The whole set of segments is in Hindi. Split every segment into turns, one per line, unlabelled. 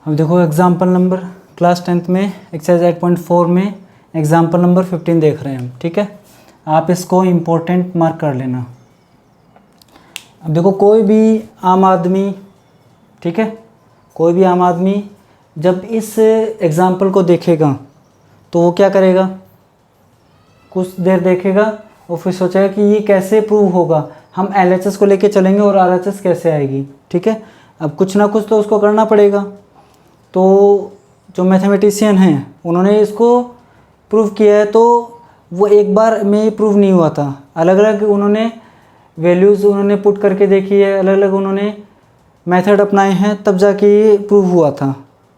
अब देखो एग्जाम्पल नंबर क्लास 10th में एक्सरसाइज 8.4 में एग्जाम्पल नंबर 15 देख रहे हैं हम। ठीक है, आप इसको इम्पोर्टेंट मार्क कर लेना। अब देखो कोई भी आम आदमी, ठीक है, कोई भी आम आदमी जब इस एग्जाम्पल को देखेगा तो वो क्या करेगा, कुछ देर देखेगा और फिर सोचेगा कि ये कैसे प्रूव होगा, हम LHS को लेके चलेंगे और RHS कैसे आएगी। ठीक है, अब कुछ ना कुछ तो उसको करना पड़ेगा। तो जो मैथमेटिशियन हैं उन्होंने इसको प्रूव किया है, तो वो एक बार में प्रूव नहीं हुआ था, अलग अलग उन्होंने वैल्यूज़ उन्होंने पुट करके देखी है, अलग अलग उन्होंने मेथड अपनाए हैं, तब जाके ये प्रूव हुआ था।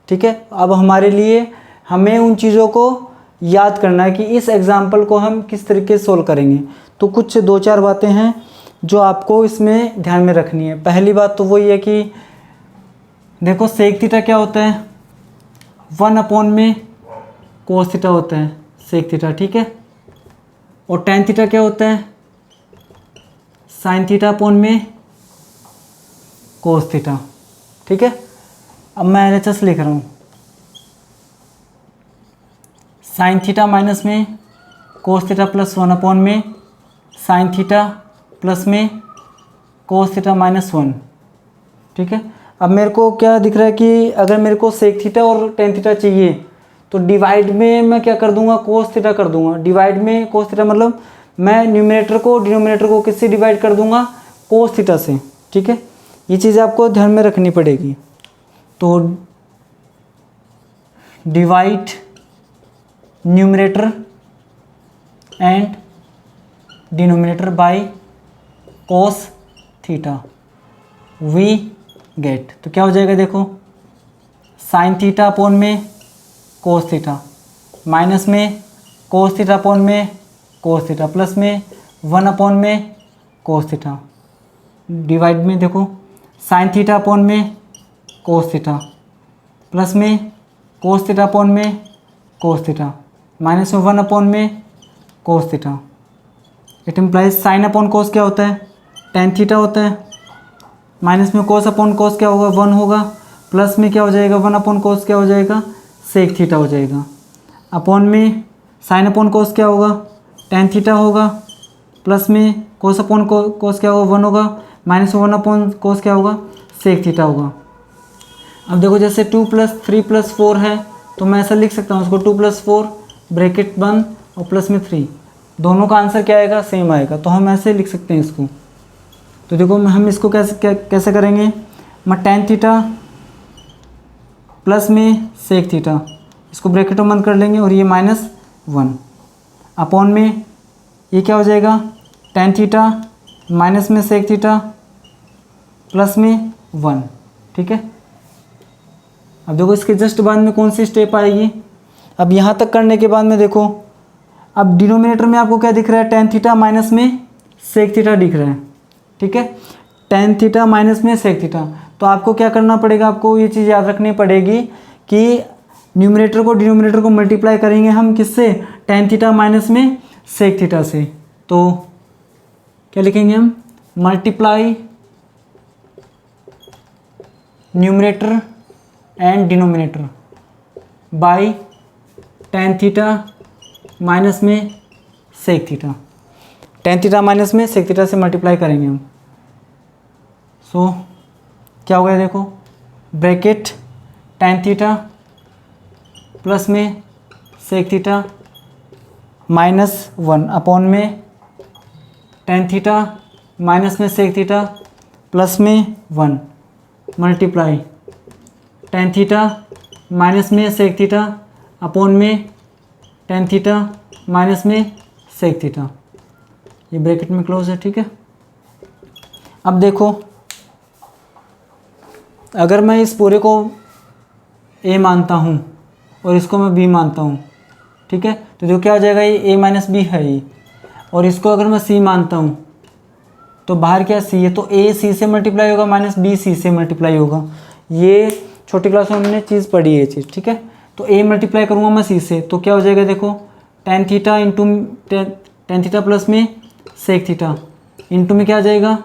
ठीक है, अब हमारे लिए हमें उन चीज़ों को याद करना है कि इस एग्ज़ाम्पल को हम किस तरीके से सोल्व करेंगे। तो कुछ 2-4 बातें हैं जो आपको इसमें ध्यान में रखनी है। पहली बात तो वही है कि देखो सेक थीटा क्या होता है, 1 में कोस थीटा होता है सेक थीटा। ठीक है, और टेन थीटा क्या होता है, साइन थीटा अपॉन में कोस थीटा। ठीक है, अब मैं LHS लिख रहा हूँ, साइन थीटा माइनस में कोस थीटा प्लस 1 में साइन थीटा प्लस में कोस थीटा माइनस 1। ठीक है, अब मेरे को क्या दिख रहा है कि अगर मेरे को सेक थीटा और टेन थीटा चाहिए तो डिवाइड में मैं क्या कर दूंगा, कोस थीटा कर दूंगा। डिवाइड में कोस थीटा मतलब मैं न्यूमरेटर को डिनोमिनेटर को किससे डिवाइड कर दूंगा, कोस थीटा से। ठीक है, ये चीज़ आपको ध्यान में रखनी पड़ेगी। तो divide numerator and denominator by cos theta we get, तो क्या हो जाएगा देखो, साइन थीटा अपॉन में कोस थीटा माइनस में कोस थीटा अपॉन में कोस थीटा प्लस में 1 में कोस थीटा, डिवाइड में देखो साइन थीटा अपॉन में कोस थीटा प्लस में कोस थीटा अपॉन में कोस थीटा माइनस में 1 में cos theta. It implies sine upon कोस क्या होता है, टेन थीटा होता है, माइनस में कोस अपॉन कोस क्या होगा, 1 होगा, प्लस में क्या हो जाएगा, 1 कोस क्या हो जाएगा, सेक थीटा हो जाएगा, अपॉन में साइन अपॉन कोस क्या होगा, टेन थीटा होगा, प्लस में कोस अपॉन कोस क्या होगा, 1 होगा, माइनस में 1 कोस क्या होगा, सेक थीटा होगा। अब देखो जैसे 2 + 3 + 4 है तो मैं ऐसा लिख सकता हूँ उसको 2 + 4 ब्रैकेट बंद और प्लस में 3, दोनों का आंसर क्या आएगा, सेम आएगा। तो हम ऐसे लिख सकते हैं इसको। तो देखो हम इसको कैसे करेंगे, मैं टेन थीटा प्लस में सेक थीटा, इसको ब्रैकेट में बंद कर लेंगे और ये -1 अपॉन में ये क्या हो जाएगा, टेन थीटा माइनस में सेक थीटा प्लस में 1। ठीक है, अब देखो इसके जस्ट बाद में कौन सी स्टेप आएगी, अब यहाँ तक करने के बाद में देखो अब डिनोमिनेटर में आपको क्या दिख रहा है, टेन थीटा माइनस में सेक थीटा दिख रहा है। ठीक है, टेन थीटा माइनस में सेक थीटा, तो आपको क्या करना पड़ेगा, आपको ये चीज़ याद रखनी पड़ेगी कि न्यूमरेटर को डिनोमिनेटर को मल्टीप्लाई करेंगे हम किससे, टेन थीटा माइनस में सेक थीटा से। तो क्या लिखेंगे हम, multiply numerator and denominator by tan theta minus में sec theta, tan theta minus में सेक थीटा से मल्टीप्लाई करेंगे हम। सो क्या हो गया देखो, ब्रैकेट टेन थीटा प्लस में सेक थीटा -1 अपॉन में टेन थीटा माइनस में सेक थीटा प्लस में 1 मल्टीप्लाई टेन थीटा माइनस में सेक थीटा अपॉन में टेन थीटा माइनस में सेक थीटा, ये ब्रैकेट में क्लोज है। ठीक है, अब देखो अगर मैं इस पूरे को a मानता हूँ और इसको मैं b मानता हूँ, ठीक है, तो जो क्या हो जाएगा, ये a - b है ये, और इसको अगर मैं c मानता हूँ तो बाहर क्या c है, तो a c से मल्टीप्लाई होगा -b c से मल्टीप्लाई होगा। ये छोटी क्लास में हमने चीज़ पढ़ी है ये चीज़। ठीक है, तो a मल्टीप्लाई करूँगा मैं c से, तो क्या हो जाएगा देखो, tan theta into ten theta plus में सेक थीटा इंटू में क्या आ जाएगा,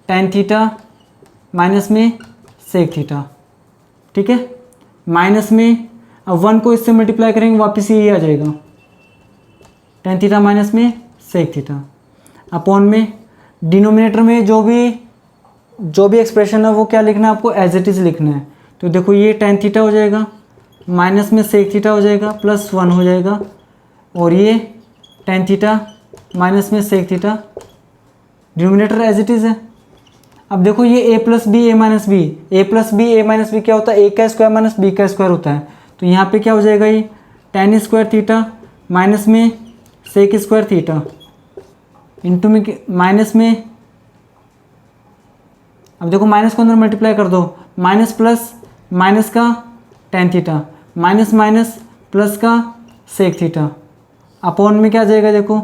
टेन थीटा माइनस में सेक थीटा। ठीक है, माइनस में अब 1 को इससे मल्टीप्लाई करेंगे वापस ये आ जाएगा टेन थीटा माइनस में सेक थीटा अपॉन में डिनोमिनेटर में जो भी एक्सप्रेशन है वो क्या लिखना है आपको, एज इट इज़ लिखना है। तो देखो ये टेन थीटा हो जाएगा माइनस में सेक थीटा हो जाएगा प्लस 1 हो जाएगा और ये टेन थीटा माइनस में sec theta denominator as it is है। अब देखो ये a plus B A minus B A minus B क्या होता है, a का स्क्वायर माइनस b का स्क्वायर होता है। तो यहाँ पे क्या हो जाएगा, ये टेन स्क्वायर थीटा माइनस में सेक स्क्वायर थीटा इंटू में माइनस में, अब देखो माइनस को अंदर मल्टीप्लाई कर दो, माइनस प्लस माइनस का ten theta minus minus plus का सेक थीटा अपॉन में क्या आ जाएगा, देखो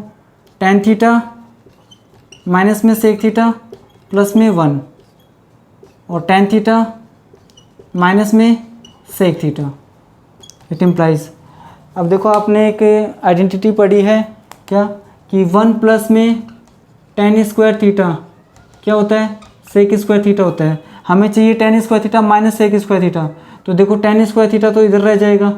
टेन थीटा माइनस में सेक थीटा प्लस में 1 और टेन थीटा माइनस में सेक थीटा इट इम्प्लाइज। अब देखो आपने एक आइडेंटिटी पढ़ी है क्या कि 1 प्लस में टेन स्क्वायर थीटा क्या होता है, सेक स्क्वायर थीटा होता है। हमें चाहिए tan square theta minus sec square theta. तो देखो टेन स्क्वायर थीटा तो इधर रह जाएगा,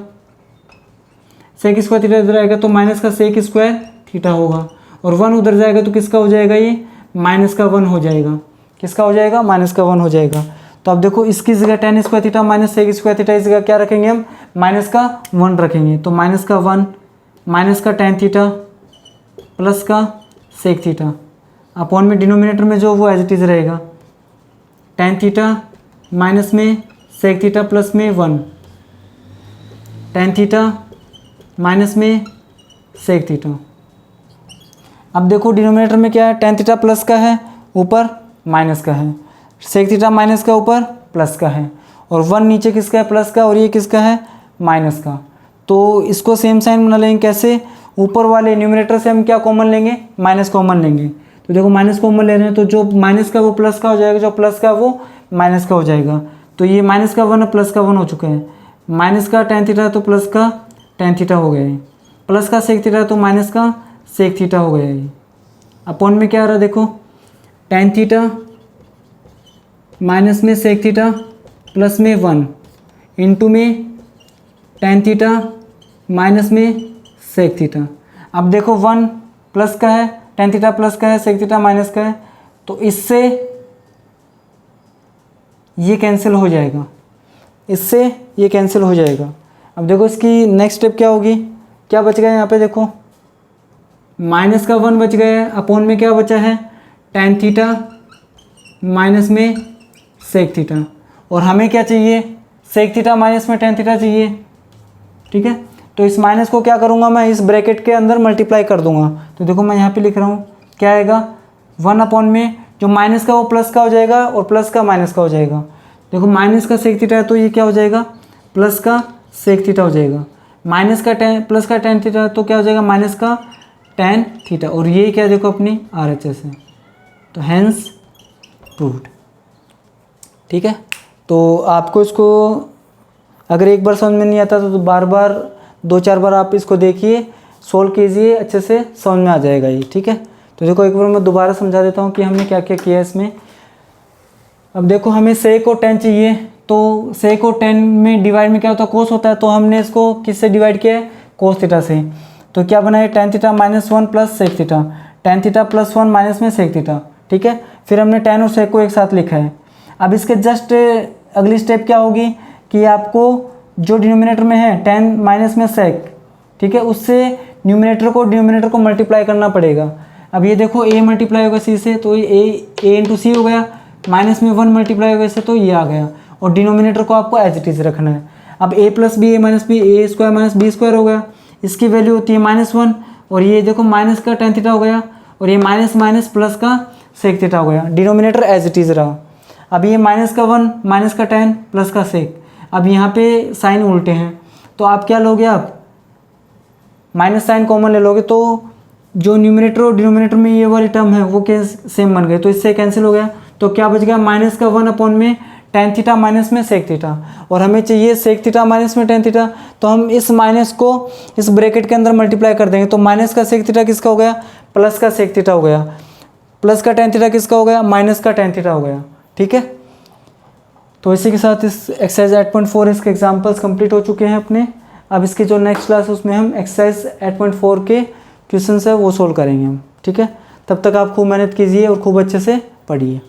सेक स्क्वायर थीटा इधर आएगा तो माइनस का सेक स्क्वायर थीटा होगा और 1 उधर जाएगा तो किसका हो जाएगा, ये माइनस का 1 हो जाएगा। किसका हो जाएगा, माइनस का 1 हो जाएगा। तो अब देखो इसकी जगह tan square theta minus sec square theta इस जगह क्या रखेंगे हम, माइनस का 1 रखेंगे। तो माइनस का 1 माइनस का टेन थीटा प्लस का सेक थीटा अपॉन में डिनोमिनेटर में जो वो एज इट इज़ रहेगा टेन थीटा माइनस में सेक थीटा प्लस में 1 टेन थीटा माइनस में सेक थीटा। अब देखो डिनोमिनेटर में क्या है, टेन थीटा प्लस का है ऊपर माइनस का है, सेक थीटा माइनस का ऊपर प्लस का है और 1 नीचे किसका है, प्लस का, और ये किसका है, माइनस का। तो इसको सेम साइन बना लेंगे कैसे, ऊपर वाले न्यूमरेटर से हम क्या कॉमन लेंगे, माइनस कॉमन लेंगे। तो देखो माइनस कॉमन ले रहे हैं तो जो माइनस का वो प्लस का हो जाएगा, जो प्लस का वो माइनस का हो जाएगा। तो ये माइनस का 1 प्लस का 1 हो चुका है, माइनस का टेन थीटा तो प्लस का टेन थीटा हो गया है, प्लस का सेक थीटा तो माइनस का सेक थीटा हो गया है। अपॉन में क्या आ रहा है, देखो टेन थीटा माइनस में सेक थीटा प्लस में 1 इंटू में टेन थीटा माइनस में सेक थीटा। अब देखो 1 प्लस का है, टेन थीटा प्लस का है, सेक थीटा माइनस का है, तो इससे ये कैंसिल हो जाएगा, इससे ये कैंसिल हो जाएगा। अब देखो इसकी नेक्स्ट स्टेप क्या होगी, क्या बच गया यहाँ पे, देखो माइनस का 1 बच गया है, अपॉन में क्या बचा है, टेन थीटा माइनस में सेक थीटा और हमें क्या चाहिए, सेक थीटा माइनस में टेन थीटा चाहिए। ठीक है, तो इस माइनस को क्या करूँगा मैं, इस ब्रैकेट के अंदर मल्टीप्लाई कर दूंगा। तो देखो मैं यहाँ पे लिख रहा हूँ क्या आएगा, 1 अपॉन में जो माइनस का वो प्लस का हो जाएगा और प्लस का माइनस का हो जाएगा। देखो माइनस का सेक थीटा है तो ये क्या हो जाएगा, प्लस का सेक थीटा हो जाएगा। माइनस का टेन प्लस का टेन थीटा तो क्या हो जाएगा, माइनस का टेन थीटा। और ये क्या देखो अपनी RHS है, तो हैंस प्रूव्ड। ठीक है, तो आपको इसको अगर एक बार समझ में नहीं आता तो बार बार 2-4 बार आप इसको देखिए, सोल्व कीजिए, अच्छे से समझ में आ जाएगा ये। ठीक है, तो देखो एक बार मैं दोबारा समझा देता हूँ कि हमने क्या क्या किया इसमें। अब देखो हमें सेक और टेन चाहिए, तो सेक और टेन में डिवाइड में क्या होता है, कोस होता है। तो हमने इसको किससे डिवाइड किया है, कोस थीटा से। तो क्या बना है, tan theta minus 1 plus sec theta, tan theta plus 1 minus में सेक थीटा। ठीक है, फिर हमने टेन और सेक को एक साथ लिखा है। अब इसके जस्ट अगली स्टेप क्या होगी कि आपको जो डिनोमिनेटर में है टेन माइनस में सेक, ठीक है, उससे न्यूमिनेटर को डिनोमिनेटर को मल्टीप्लाई करना पड़ेगा। अब ये देखो a मल्टीप्लाई होगा c से, तो ये a इंटू सी हो गया, माइनस में 1 मल्टीप्लाई होगा इससे, तो ये आ गया। और डिनोमिनेटर को आपको एज इट इज रखना है। अब a plus B A minus B, A square minus B square हो गया, इसकी वैल्यू होती है -1 और ये देखो माइनस का टेन थीटा हो गया और ये माइनस माइनस प्लस का सेक थीटा हो गया। डिनोमिनेटर एज इट इज़ रहा। अब ये माइनस का 1 माइनस का टेन प्लस का सेक, अब यहाँ पे साइन उल्टे हैं तो आप क्या लोगे, आप माइनस साइन कॉमन ले लोगे, तो जो न्यूमिनेटर और डिनोमिनेटर में ये वाली टर्म है वो क्या सेम बन गए, तो इससे कैंसिल हो गया। तो क्या बच गया, माइनस का 1 अपॉन में टेन थीटा माइनस में सेक थीटा, और हमें चाहिए सेक थीटा माइनस में टेन थीटा। तो हम इस माइनस को इस ब्रैकेट के अंदर मल्टीप्लाई कर देंगे, तो माइनस का सेक थीटा किसका हो गया, प्लस का सेक थीटा हो गया, प्लस का टेन थीटा किसका हो गया, माइनस का टेन थीटा हो गया। ठीक है, तो इसी के साथ इस एक्सरसाइज 8.4 इसके एग्जांपल्स कंप्लीट हो चुके हैं अपने। अब इसकी जो नेक्स्ट क्लास है उसमें हम एक्सरसाइज 8.4 के क्वेश्चंस है वो सोल्व करेंगे हम, ठीक है। तब तक आप खूब मेहनत कीजिए और खूब अच्छे से पढ़िए।